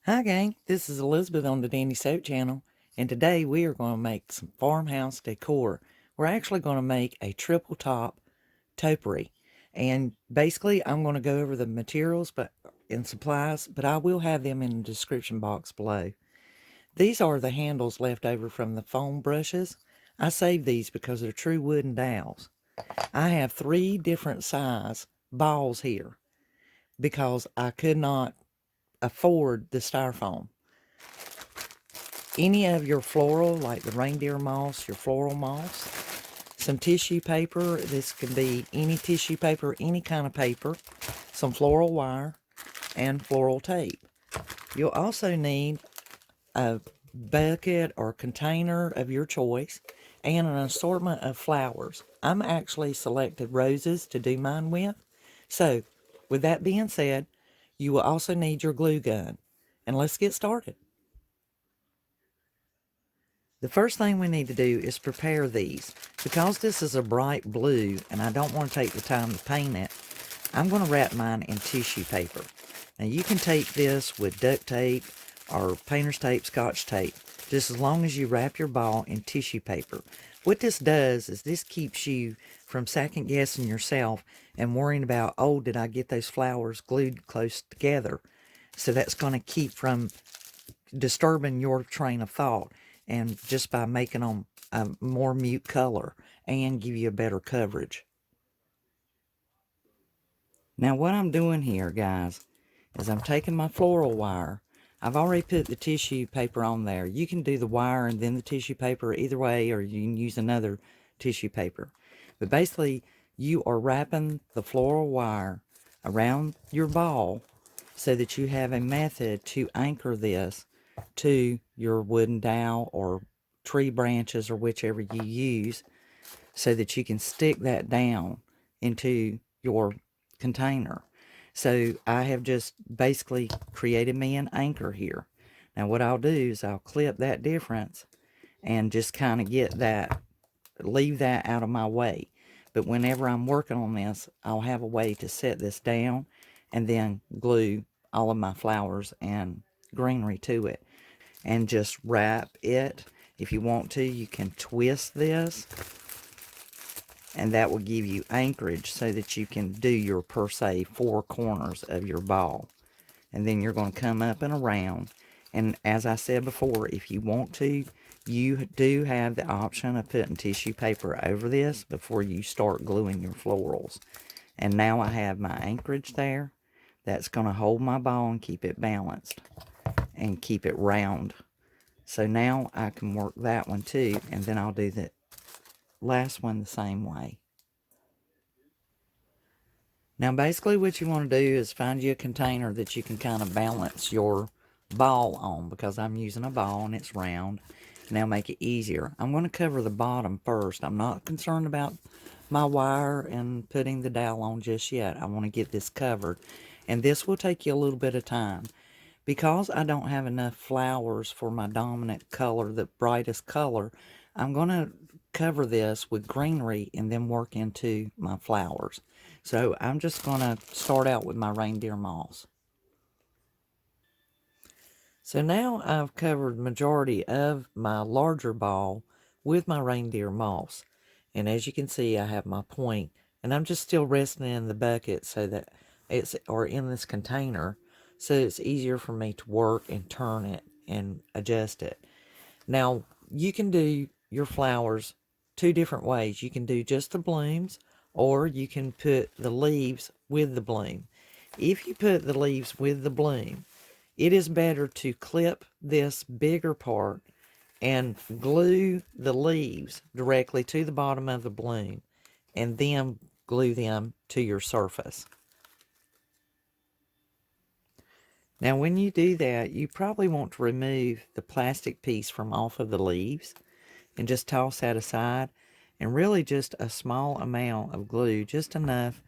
Hi gang, this is Elizabeth on the Dandysoap Channel, and today we are going to make some farmhouse decor. We're actually going to make a triple top topiary, and basically I'm going to go over the materials and supplies, but I will have them in the description box below. These are the handles left over from the foam brushes. I saved these because they're true wooden dowels. I have 3 different size balls here because I could not afford the styrofoam. Any of your floral, like the reindeer moss, your floral moss, some tissue paper. This can be any tissue paper, any kind of paper, some floral wire, and floral tape. You'll also need a bucket or container of your choice and an assortment of flowers. I'm actually selected roses to do mine with. So, with that being said, you will also need your glue gun. And let's get started. The first thing we need to do is prepare these. Because this is a bright blue and I don't want to take the time to paint it, I'm going to wrap mine in tissue paper. Now you can tape this with duct tape or painter's tape, scotch tape, just as long as you wrap your ball in tissue paper. What this does is this keeps you from second guessing yourself and worrying about, oh, did I get those flowers glued close together? So that's going to keep from disturbing your train of thought, and just by making them a more mute color and give you a better coverage. Now what I'm doing here, guys, is I'm taking my floral wire. I've already put the tissue paper on there. You can do the wire and then the tissue paper either way, or you can use another tissue paper. But basically, you are wrapping the floral wire around your ball so that you have a method to anchor this to your wooden dowel or tree branches or whichever you use, so that you can stick that down into your container. So I have just basically created me an anchor here. Now what I'll do is I'll clip that difference and just kind of get that, leave that out of my way. But whenever I'm working on this, I'll have a way to set this down and then glue all of my flowers and greenery to it. And just wrap it. If you want to, you can twist this, and that will give you anchorage so that you can do your, per se, 4 corners of your ball. And then you're going to come up and around. And as I said before, if you want to, you do have the option of putting tissue paper over this before you start gluing your florals. And now I have my anchorage there. That's going to hold my ball and keep it balanced and keep it round. So now I can work that one too, and then I'll do the last one the same way. Now basically what you want to do is find you a container that you can kind of balance your ball on, because I'm using a ball and it's round, and that'll make it easier. I'm going to cover the bottom first. I'm not concerned about my wire and putting the dowel on just yet. I want to get this covered, and this will take you a little bit of time. Because I don't have enough flowers for my dominant color, the brightest color, I'm going to cover this with greenery and then work into my flowers. So I'm just going to start out with my reindeer moss. So now I've covered the majority of my larger ball with my reindeer moss. And as you can see, I have my point, and I'm just still resting in the bucket so that it's, or in this container, so it's easier for me to work and turn it and adjust it. Now, you can do your flowers 2 different ways. You can do just the blooms, or you can put the leaves with the bloom. If you put the leaves with the bloom, it is better to clip this bigger part and glue the leaves directly to the bottom of the bloom, and then glue them to your surface. Now when you do that, you probably want to remove the plastic piece from off of the leaves and just toss that aside, and really just a small amount of glue, just enough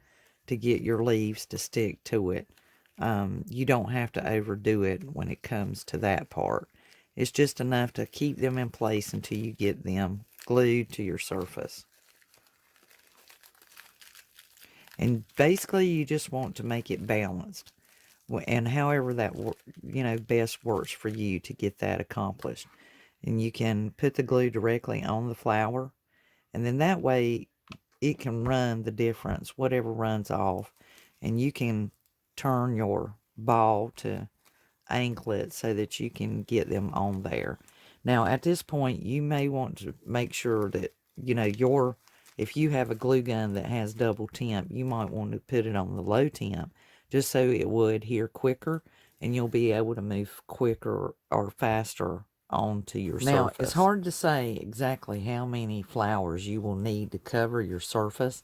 to get your leaves to stick to it. You don't have to overdo it when it comes to that part. It's just enough to keep them in place until you get them glued to your surface. And basically you just want to make it balanced. and however that best works for you to get that accomplished. And you can put the glue directly on the flower, and then that way it can run the difference, whatever runs off, and you can turn your ball to anklets so that you can get them on there. Now at this point you may want to make sure that if you have a glue gun that has double temp, you might want to put it on the low temp just so it will adhere quicker and you'll be able to move quicker or faster onto your surface. Now, it's hard to say exactly how many flowers you will need to cover your surface.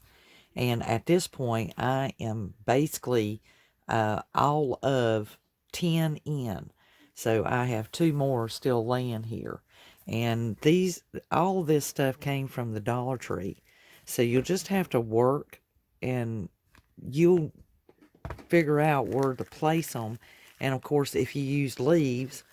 And at this point, I am basically all of 10 in. So I have 2 more still laying here. And all of this stuff came from the Dollar Tree. So you'll just have to work and you'll figure out where to place them. And of course, if you use leaves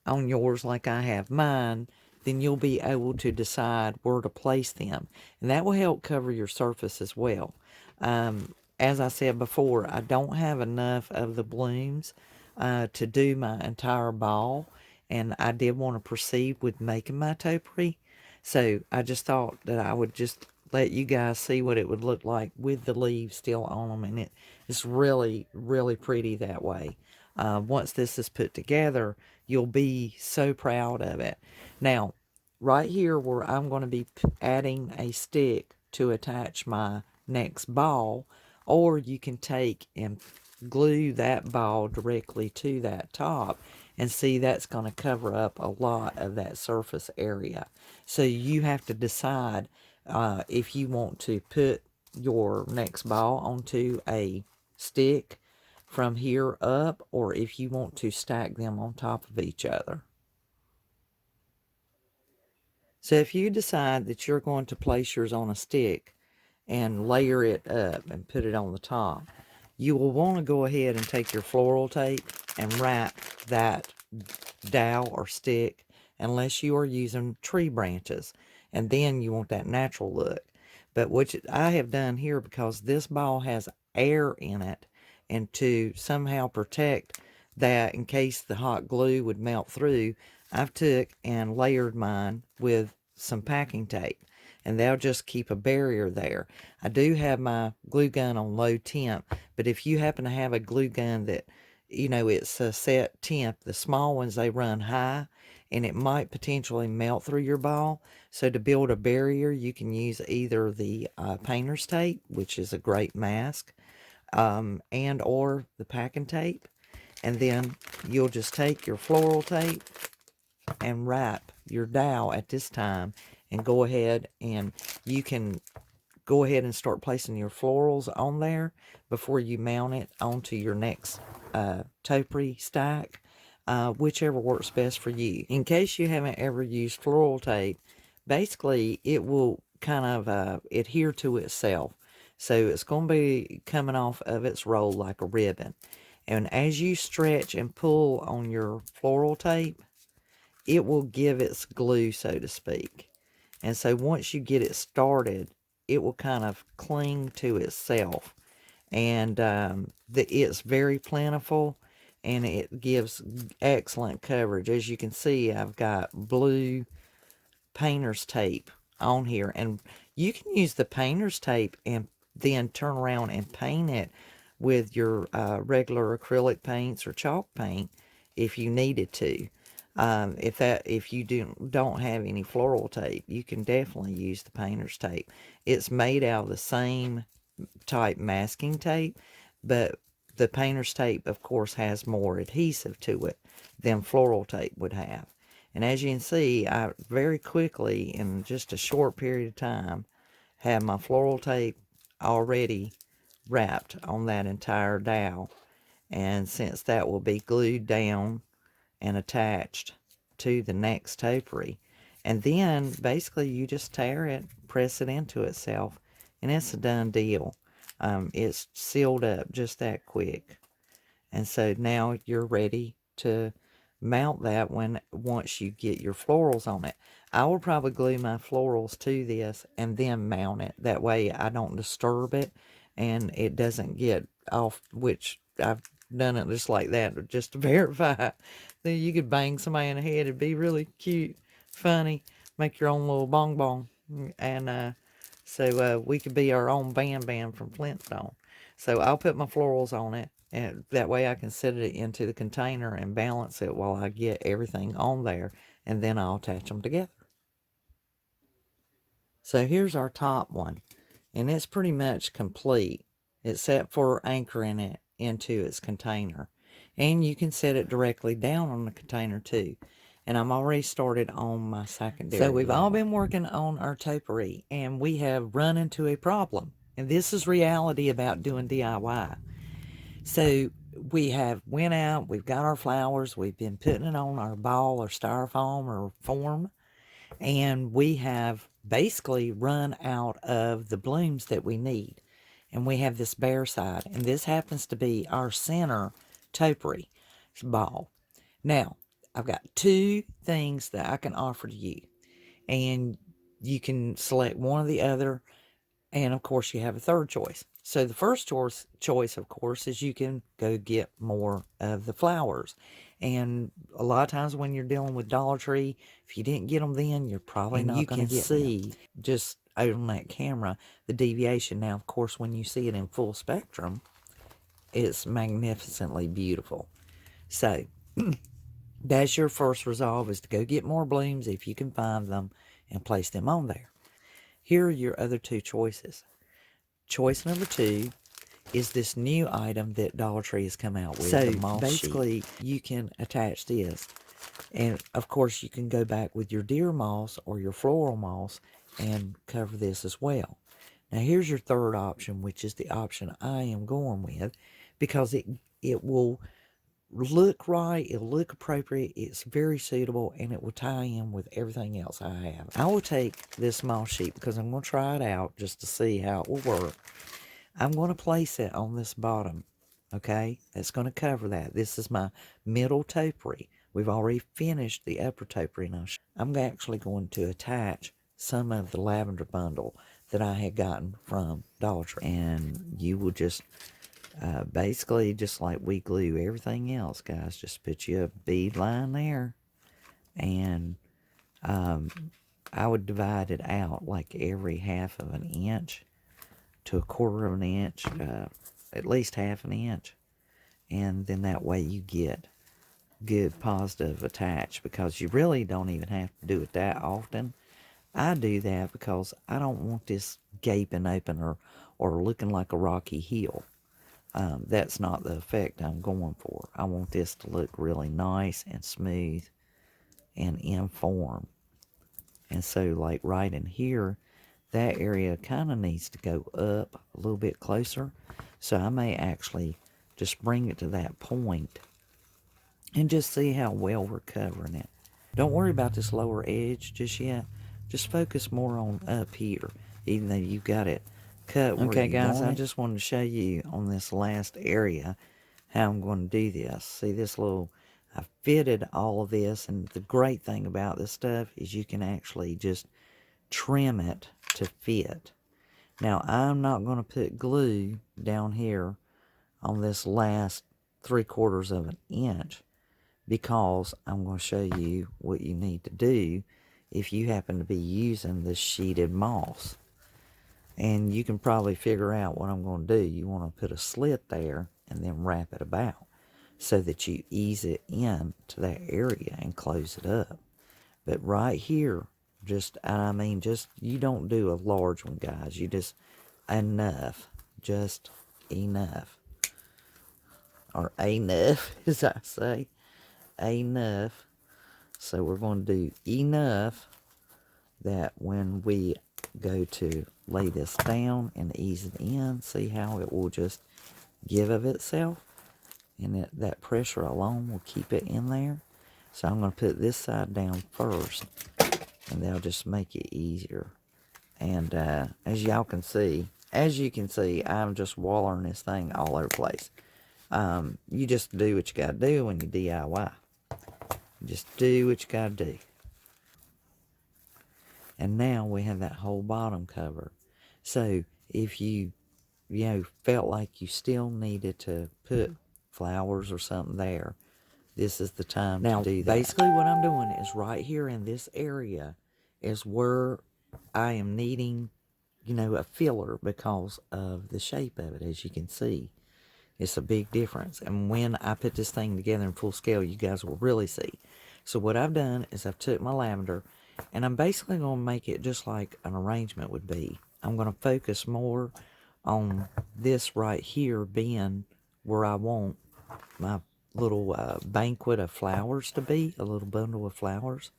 on yours like I have mine, then you'll be able to decide where to place them. And that will help cover your surface as well. As I said before, I don't have enough of the blooms to do my entire ball. And I did want to proceed with making my topiary. So I just thought that I would just let you guys see what it would look like with the leaves still on them. And it's really, really pretty that way. Once this is put together, you'll be so proud of it. Now, right here where I'm going to be adding a stick to attach my next ball, or you can take and glue that ball directly to that top, and see that's going to cover up a lot of that surface area. So you have to decide if you want to put your next ball onto a stick from here up, or if you want to stack them on top of each other. So if you decide that you're going to place yours on a stick and layer it up and put it on the top, you will want to go ahead and take your floral tape and wrap that dowel or stick, unless you are using tree branches, and then you want that natural look. But what I have done here, because this ball has air in it, and to somehow protect that in case the hot glue would melt through, I've took and layered mine with some packing tape, and they'll just keep a barrier there. I do have my glue gun on low temp, but if you happen to have a glue gun that, it's a set temp, the small ones, they run high, and it might potentially melt through your ball. So to build a barrier, you can use either the painter's tape, which is a great mask, and or the packing tape. And then you'll just take your floral tape and wrap your dowel at this time, and go ahead and you can go ahead and start placing your florals on there before you mount it onto your next topiary stack, whichever works best for you. In case you haven't ever used floral tape, basically it will kind of adhere to itself. So it's going to be coming off of its roll like a ribbon. And as you stretch and pull on your floral tape, it will give its glue, so to speak. And so once you get it started, it will kind of cling to itself. And it's very plentiful, and it gives excellent coverage. As you can see, I've got blue painter's tape on here. And you can use the painter's tape and then turn around and paint it with your regular acrylic paints or chalk paint if you needed to. If you don't have any floral tape, you can definitely use the painter's tape. It's made out of the same type masking tape, but the painter's tape, of course, has more adhesive to it than floral tape would have. And as you can see, I very quickly, in just a short period of time, have my floral tape already wrapped on that entire dowel. And since that will be glued down and attached to the next topiary, and then basically you just tear it, press it into itself, and it's a done deal. It's sealed up just that quick. And so now you're ready to mount that once you get your florals on it. I will probably glue my florals to this and then mount it. That way I don't disturb it and it doesn't get off, which I've done it just like that, just to verify. Then you could bang somebody in the head. It'd be really cute, funny. Make your own little bong bong. And so we could be our own Bam from Flintstone. So I'll put my florals on it, and that way I can set it into the container and balance it while I get everything on there, and then I'll attach them together. So here's our top one, and it's pretty much complete, except for anchoring it into its container. And you can set it directly down on the container too. And I'm already started on my secondary. So we've all been working on our topiary, and we have run into a problem. And this is reality about doing DIY. So we have went out, we've got our flowers, we've been putting it on our ball or styrofoam or form, and we have basically run out of the blooms that we need. And we have this bare side, and this happens to be our center topiary ball. Now, I've got two things that I can offer to you, and you can select one or the other, and of course you have a third choice. So the first choice, of course, is you can go get more of the flowers. And a lot of times when you're dealing with Dollar Tree, if you didn't get them then, you're probably not going to get them. You can see just out on that camera the deviation. Now, of course, when you see it in full spectrum, it's magnificently beautiful. So that's your first resolve, is to go get more blooms if you can find them and place them on there. Here are your other two choices. Choice number two is this new item that Dollar Tree has come out with. So basically, you can attach this. And of course, you can go back with your deer moss or your floral moss and cover this as well. Now here's your third option, which is the option I am going with, because it will look right, it'll look appropriate, it's very suitable, and it will tie in with everything else I have. I will take this moss sheet because I'm going to try it out just to see how it will work. I'm going to place it on this bottom, okay? That's going to cover that. This is my middle topiary. We've already finished the upper topiary now. I'm actually going to attach some of the lavender bundle that I had gotten from Dollar Tree. And you will just basically, just like we glue everything else, guys, just put you a bead line there. And I would divide it out like every half of an inch to a quarter of an inch, at least half an inch. And then that way you get good positive attach, because you really don't even have to do it that often. I do that because I don't want this gaping open or looking like a rocky hill. That's not the effect I'm going for. I want this to look really nice and smooth and in form. And so, like right in here, that area kind of needs to go up a little bit closer. So I may actually just bring it to that point and just see how well we're covering it. Don't worry about this lower edge just yet. Just focus more on up here, even though you've got it cut. Okay, guys, I just wanted to show you on this last area how I'm going to do this. See this little, I fitted all of this, and the great thing about this stuff is you can actually just trim it to fit. Now, I'm not going to put glue down here on this last 3/4 of an inch, because I'm going to show you what you need to do if you happen to be using this sheeted moss. And you can probably figure out what I'm going to do. You want to put a slit there and then wrap it about so that you ease it in to that area and close it up. But right here, just you don't do a large one, guys. You just enough, just enough, or enough, as I say, enough. So we're going to do enough that when we go to lay this down and ease it in, see how it will just give of itself, and that pressure alone will keep it in there. So I'm going to put this side down first, and that'll just make it easier. And as you can see, I'm just wallering this thing all over the place. You just do what you got to do when you DIY. Just do what you got to do. And now we have that whole bottom covered. So if you felt like you still needed to put flowers or something there, this is the time to do that. Basically what I'm doing is right here in this area is where I am needing, you know, a filler because of the shape of it. As you can see, it's a big difference. And when I put this thing together in full scale, you guys will really see. So what I've done is I've took my lavender and I'm basically going to make it just like an arrangement would be. I'm going to focus more on this right here being where I want my little banquet of flowers to be, a little bundle of flowers.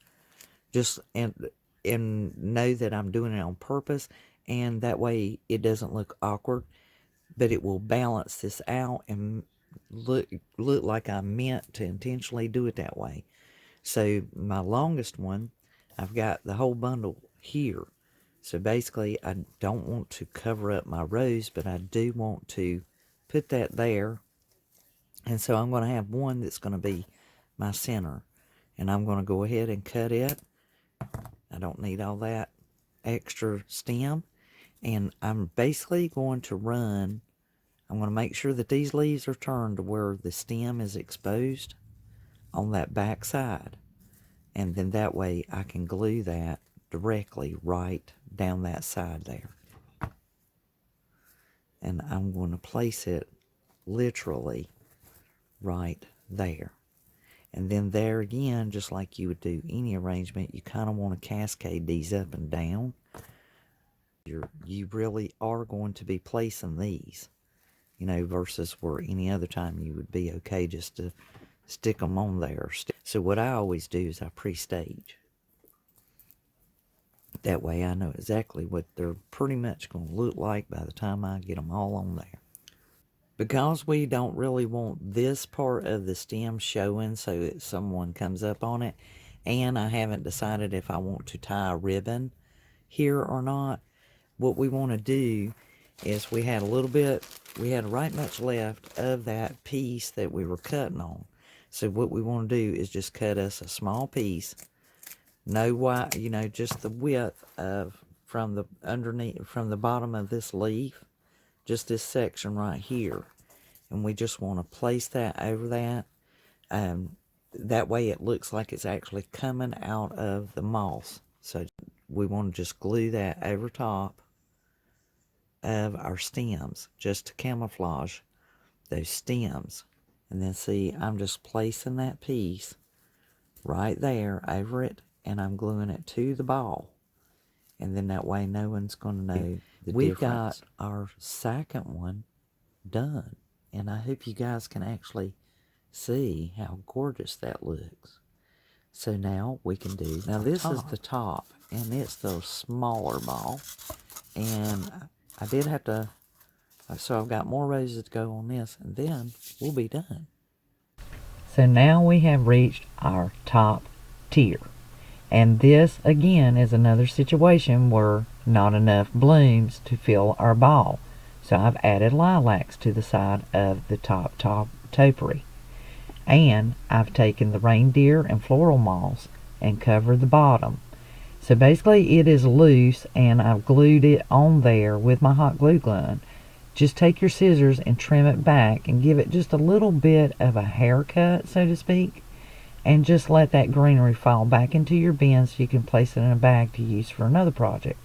Just and know that I'm doing it on purpose, and that way it doesn't look awkward, but it will balance this out and look like I meant to intentionally do it that way. So my longest one, I've got the whole bundle here. So basically I don't want to cover up my rose, but I do want to put that there. And so I'm going to have one that's going to be my center. And I'm going to go ahead and cut it. I don't need all that extra stem. And I'm basically going to run, I'm going to make sure that these leaves are turned to where the stem is exposed on that back side. And then that way I can glue that directly right down that side there. And I'm going to place it literally right there. And then there again, just like you would do any arrangement, you kind of want to cascade these up and down. You really are going to be placing these, you know, versus where any other time you would be okay just to stick them on there. So what I always do is I pre-stage. That way I know exactly what they're pretty much going to look like by the time I get them all on there. Because we don't really want this part of the stem showing so that someone comes up on it, and I haven't decided if I want to tie a ribbon here or not, what we want to do is we had right much left of that piece that we were cutting on. So what we want to do is just cut us a small piece, no wide, you know, just the width of from the bottom of this leaf, just this section right here. And we just want to place that over that. That way it looks like it's actually coming out of the moss. So we want to just glue that over top of our stems just to camouflage those stems. And then see, I'm just placing that piece right there over it, and I'm gluing it to the ball. And then that way no one's going to know the difference. We've got our second one done. And I hope you guys can actually see how gorgeous that looks. So now we can do, now this is the top, and it's the smaller ball. And I did have to, so I've got more roses to go on this, and then we'll be done. So now we have reached our top tier. And this, again, is another situation where not enough blooms to fill our ball. So I've added lilacs to the side of the top topiary. And I've taken the reindeer and floral moss and covered the bottom. So basically it is loose, and I've glued it on there with my hot glue gun. Just take your scissors and trim it back and give it just a little bit of a haircut, so to speak. And just let that greenery fall back into your bin so you can place it in a bag to use for another project.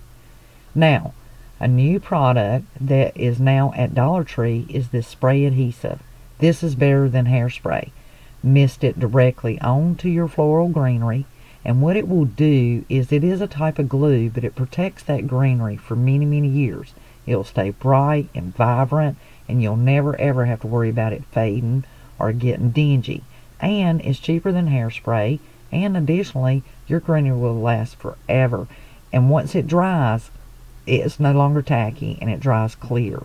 Now, a new product that is now at Dollar Tree is this spray adhesive. This is better than hairspray. Mist it directly onto your floral greenery, and what it will do is, it is a type of glue, but it protects that greenery for many, many years. It will stay bright and vibrant, and you'll never ever have to worry about it fading or getting dingy. And it's cheaper than hairspray, and additionally your greenery will last forever. And once it dries, it's no longer tacky, and it dries clear.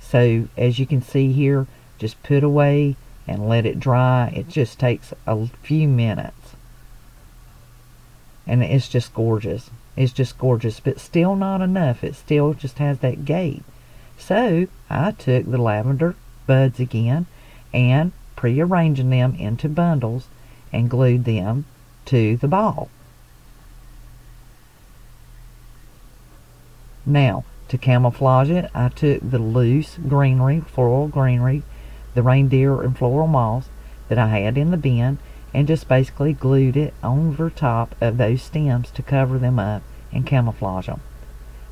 So as you can see here, just put away and let it dry. It just takes a few minutes, and it's just gorgeous. It's just gorgeous, but still not enough. It still just has that gate. So I took the lavender buds again and pre-arranging them into bundles and glued them to the ball. Now, to camouflage it, I took the loose greenery, floral greenery, the reindeer and floral moss that I had in the bin, and just basically glued it over top of those stems to cover them up and camouflage them.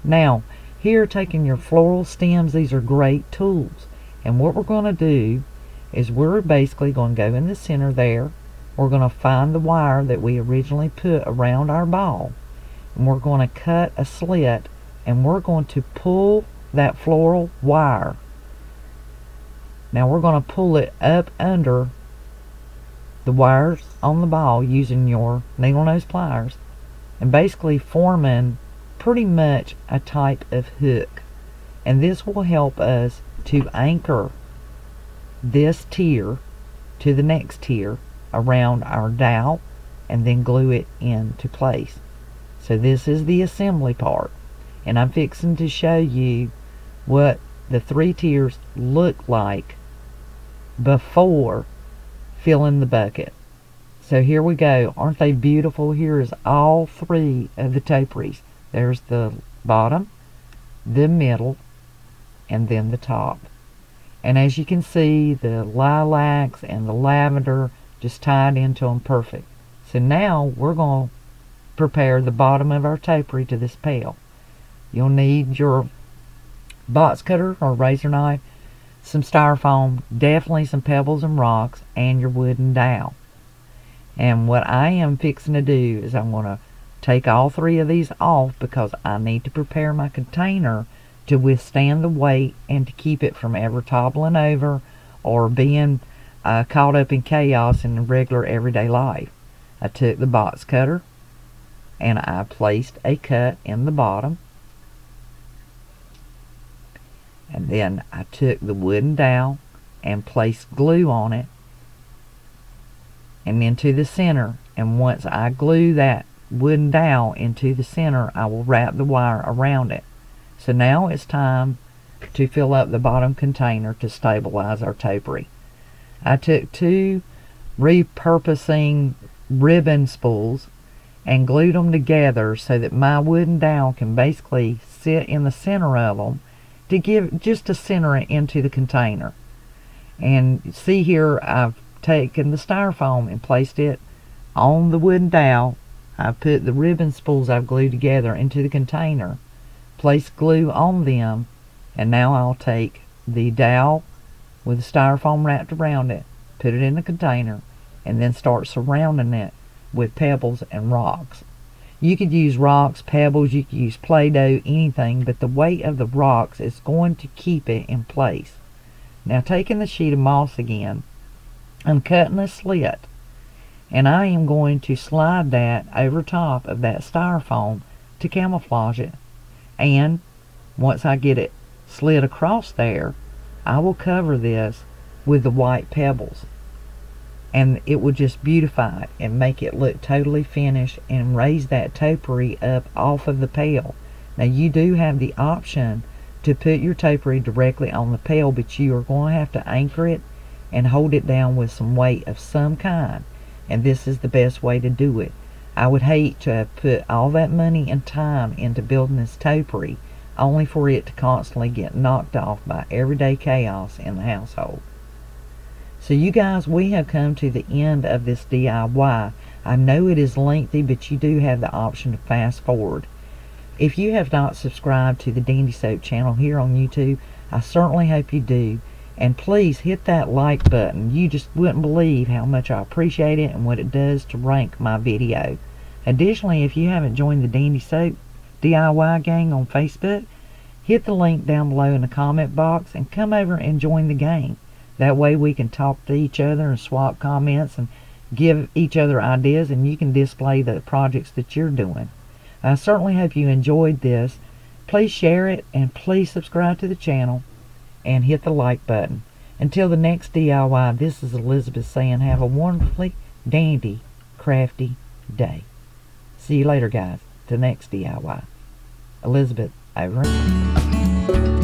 Now, here, taking your floral stems, these are great tools. And what we're going to do is we're basically going to go in the center there. We're going to find the wire that we originally put around our ball. And we're going to cut a slit, and we're going to pull that floral wire. Now we're going to pull it up under the wires on the ball using your needle nose pliers, and basically forming pretty much a type of hook. And this will help us to anchor this tier to the next tier around our dowel and then glue it into place. So this is the assembly part, and I'm fixing to show you what the 3 tiers look like before filling the bucket. So here we go. Aren't they beautiful? Here is all 3 of the topiaries. There's the bottom, the middle, and then the top. And as you can see, the lilacs and the lavender just tied into them perfect. So now we're going to prepare the bottom of our topiary to this pail. You'll need your box cutter or razor knife, some styrofoam, definitely some pebbles and rocks, and your wooden dowel. And what I am fixing to do is I'm going to take all 3 of these off because I need to prepare my container to withstand the weight and to keep it from ever toppling over or being caught up in chaos in the regular everyday life. I took the box cutter and I placed a cut in the bottom, and then I took the wooden dowel and placed glue on it and into the center. And once I glue that wooden dowel into the center, I will wrap the wire around it. So now it's time to fill up the bottom container to stabilize our topiary. I took 2 repurposing ribbon spools and glued them together so that my wooden dowel can basically sit in the center of them to give just to center it into the container. And see here, I've taken the styrofoam and placed it on the wooden dowel. I've put the ribbon spools I've glued together into the container, placed glue on them, and now I'll take the dowel with the styrofoam wrapped around it, put it in the container, and then start surrounding it with pebbles and rocks. You could use rocks, pebbles, you could use Play-Doh, anything, but the weight of the rocks is going to keep it in place. Now taking the sheet of moss again, I'm cutting a slit, and I am going to slide that over top of that styrofoam to camouflage it. And once I get it slid across there, I will cover this with the white pebbles, and it will just beautify it and make it look totally finished and raise that topiary up off of the pail. Now you do have the option to put your topiary directly on the pail, but you are going to have to anchor it and hold it down with some weight of some kind, and this is the best way to do it. I would hate to have put all that money and time into building this topiary only for it to constantly get knocked off by everyday chaos in the household. So you guys, we have come to the end of this DIY. I know it is lengthy, but you do have the option to fast forward. If you have not subscribed to the Dandysoap channel here on YouTube, I certainly hope you do. And please hit that like button. You just wouldn't believe how much I appreciate it and what it does to rank my video. Additionally, if you haven't joined the Dandysoap DIY gang on Facebook, hit the link down below in the comment box and come over and join the gang. That way we can talk to each other and swap comments and give each other ideas, and you can display the projects that you're doing. I certainly hope you enjoyed this. Please share it and please subscribe to the channel and hit the like button. Until the next DIY, this is Elizabeth saying have a wonderfully dandy, crafty day. See you later, guys. To the next DIY. Elizabeth, over.